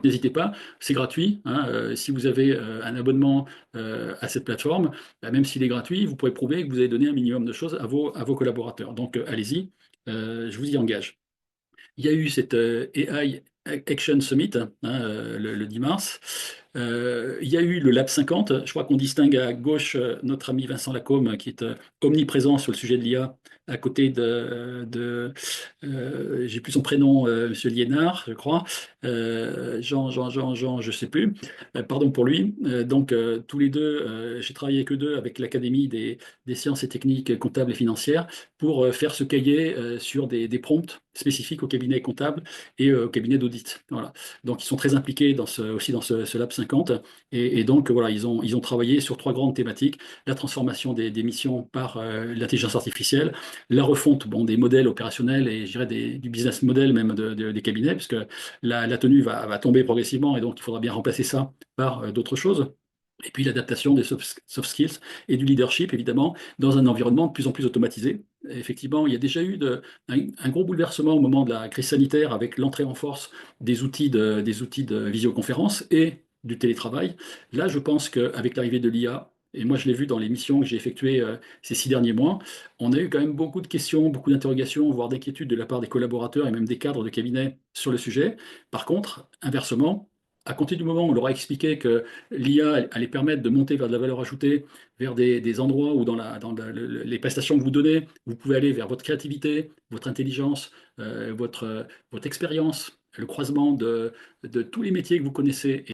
N'hésitez pas, c'est gratuit, hein, si vous avez un abonnement à cette plateforme, bah, même s'il est gratuit, vous pourrez prouver que vous avez donné un minimum de choses à vos collaborateurs. Donc allez-y, je vous y engage. Il y a eu cette AI Action Summit, hein, le 10 mars. Il y a eu le Lab 50. Je crois qu'on distingue à gauche notre ami Vincent Lacombe, qui est omniprésent sur le sujet de l'IA, à côté j'ai plus son prénom, Monsieur Liénard, je crois, Jean, je sais plus. Pardon pour lui. Donc tous les deux, j'ai travaillé avec eux deux, avec l'Académie des sciences et techniques comptables et financières, pour faire ce cahier sur des prompts spécifiques au cabinet comptable et au cabinet d'audit. Voilà. Donc, ils sont très impliqués aussi dans ce Lab 50. Et donc, voilà, ils ont travaillé sur trois grandes thématiques: la transformation des missions par l'intelligence artificielle, la refonte bon, des modèles opérationnels et je dirais du business model même des cabinets, puisque la tenue va tomber progressivement et donc il faudra bien remplacer ça par d'autres choses. Et puis l'adaptation des soft skills et du leadership, évidemment, dans un environnement de plus en plus automatisé. Et effectivement, il y a déjà eu un gros bouleversement au moment de la crise sanitaire avec l'entrée en force des outils de visioconférence et du télétravail. Là, je pense qu'avec l'arrivée de l'IA, et moi je l'ai vu dans les missions que j'ai effectuées ces 6 derniers mois, on a eu quand même beaucoup de questions, beaucoup d'interrogations, voire d'inquiétudes de la part des collaborateurs et même des cadres de cabinet sur le sujet. Par contre, inversement, à compter du moment où on leur a expliqué que l'IA allait permettre de monter vers de la valeur ajoutée, vers des endroits où les prestations que vous donnez, vous pouvez aller vers votre créativité, votre intelligence, votre expérience, le croisement de tous les métiers que vous connaissez